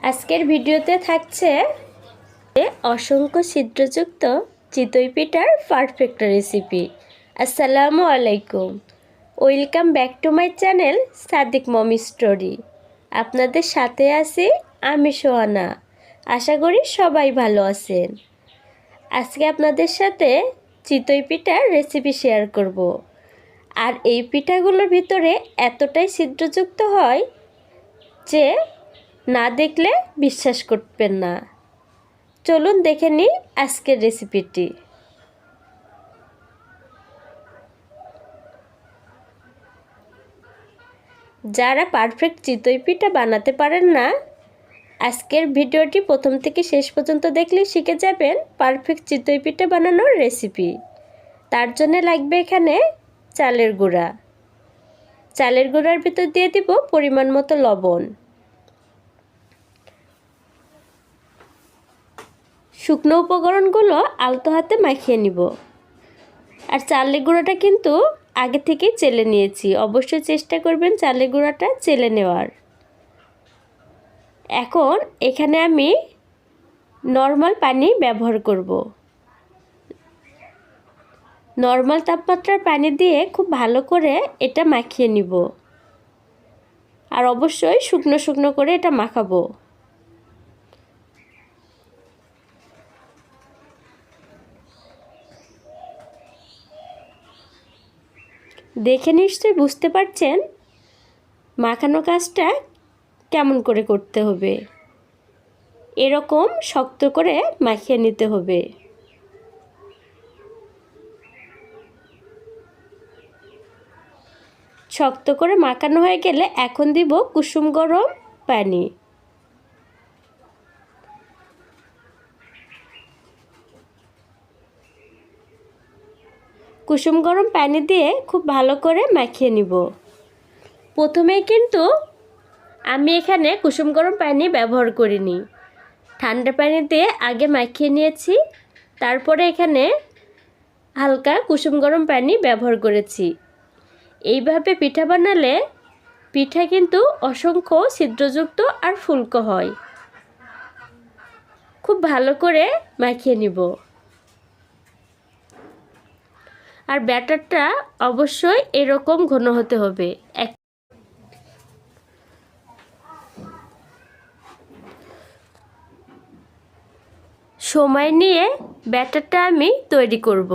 আজকের ভিডিওতে থাকছে অসংখ্য ছিদ্রযুক্ত চিতই পিঠার পারফেক্ট রেসিপি। আসসালামু আলাইকুম, welcome back to my channel Sadiq mommy story. আপনাদের সাথে আছি আমি সোহানা। আশা করি সবাই ভালো আছেন। আজকে আপনাদের সাথে চিতই পিঠার রেসিপি শেয়ার করব। আর এই পিঠাগুলোর ভিতরে এতটাই ছিদ্রযুক্ত হয় যে না দেখলে বিশ্বাস করবেন না। চলুন দেখে নিই আজকের রেসিপিটি। যারা পারফেক্ট চিতই পিঠা বানাতে পারেন না, আজকের ভিডিওটি প্রথম থেকে শেষ পর্যন্ত দেখলে শিখে যাবেন পারফেক্ট চিতই পিঠা বানানোর রেসিপি। তার জন্য লাগবে এখানে চালের গুঁড়া। চালের গুঁড়ার ভিতর দিয়ে দিব পরিমাণ মতো লবণ। শুকনো উপকরণগুলো আলতো হাতে মাখিয়ে নিব। আর চালের গুঁড়াটা কিন্তু আগে থেকেই চেলে নিয়েছি। অবশ্যই চেষ্টা করবেন চালের গুঁড়াটা চেলে নেওয়ার। এখন এখানে আমি নর্মাল পানি ব্যবহার করব। নর্মাল তাপমাত্রার পানি দিয়ে খুব ভালো করে এটা মাখিয়ে নিব। আর অবশ্যই শুকনো শুকনো করে এটা মাখাবো। দেখে নিশ্চয়ই বুঝতে পারছেন মাখানো কাজটা কেমন করে করতে হবে। এরকম শক্ত করে মাখিয়ে নিতে হবে। শক্ত করে মাখানো হয়ে গেলে এখন দিব কুসুম গরম পানি। কুসুম গরম পানি দিয়ে খুব ভালো করে মাখিয়ে নিব। প্রথমেই কিন্তু আমি এখানে কুসুম গরম পানি ব্যবহার করিনি, ঠান্ডা পানি দিয়ে আগে মাখিয়ে নিয়েছি। তারপরে এখানে হালকা কুসুম গরম পানি ব্যবহার করেছি। এইভাবে পিঠা বানালে পিঠা কিন্তু অসংখ্য ছিদ্রযুক্ত আর ফুলকো হয়। খুব ভালো করে মাখিয়ে নিব। আর ব্যাটারটা অবশ্যই এরকম ঘন হতে হবে। সময় নিয়ে ব্যাটারটা আমি তৈরি করব।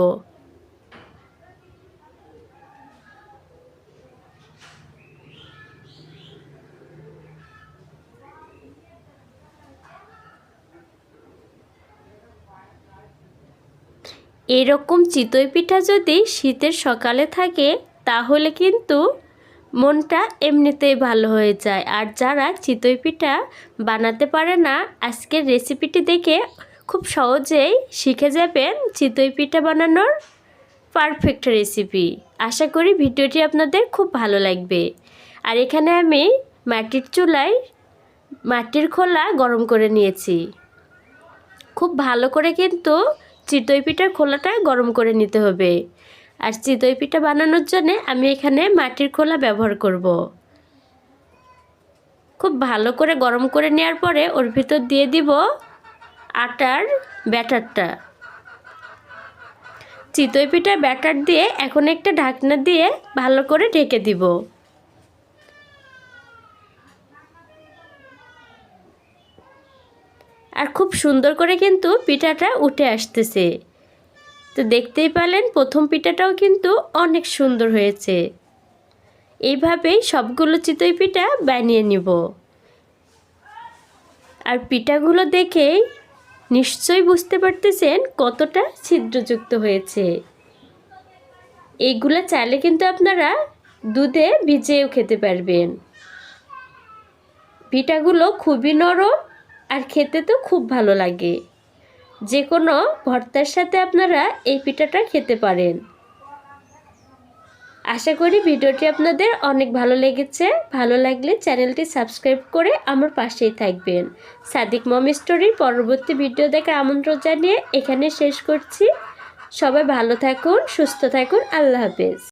এরকম চিতই পিঠা যদি শীতের সকালে থাকে তাহলে কিন্তু মনটা এমনিতেই ভালো হয়ে যায়। আর যারা চিতই পিঠা বানাতে পারে না, আজকের রেসিপিটি দেখে খুব সহজেই শিখে যাবেন চিতই পিঠা বানানোর পারফেক্ট রেসিপি। আশা করি ভিডিওটি আপনাদের খুব ভালো লাগবে। আর এখানে আমি মাটির চুলায় মাটির খোলা গরম করে নিয়েছি। খুব ভালো করে কিন্তু চিতই পিঠার খোলাটা গরম করে নিতে হবে। আর চিতই পিঠা বানানোর জন্য আমি এখানে মাটির খোলা ব্যবহার করব। খুব ভালো করে গরম করে নেওয়ার পরে ওর ভিতর দিয়ে দিব আটার ব্যাটারটা। চিতই পিঠার ব্যাটার দিয়ে এখন একটা ঢাকনা দিয়ে ভালো করে ঢেকে দিব। আর খুব সুন্দর করে কিন্তু পিঠাটা উঠে আসতেছে। তো দেখতেই পেলেন প্রথম পিঠাটাও কিন্তু অনেক সুন্দর হয়েছে। এইভাবেই সবগুলো চিতই পিঠা বানিয়ে নিব। আর পিঠাগুলো দেখেই নিশ্চয়ই বুঝতে পারতেছেন কতটা ছিদ্রযুক্ত হয়েছে। এইগুলো চাইলে কিন্তু আপনারা দুধে ভিজিয়েও খেতে পারবেন। পিঠাগুলো খুবই নরম আর খেতে তো খুব ভালো লাগে। যে কোনো ভর্তার সাথে আপনারা এই পিঠাটা খেতে পারেন। আশা করি ভিডিওটি আপনাদের অনেক ভালো লেগেছে। ভালো লাগলে চ্যানেলটি সাবস্ক্রাইব করে আমার পাশেই থাকবেন। সাদিক মমি স্টোরির পরবর্তী ভিডিও দেখার আমন্ত্রণ জানিয়ে এখানে শেষ করছি। সবাই ভালো থাকুন, সুস্থ থাকুন। আল্লাহ হাফেজ।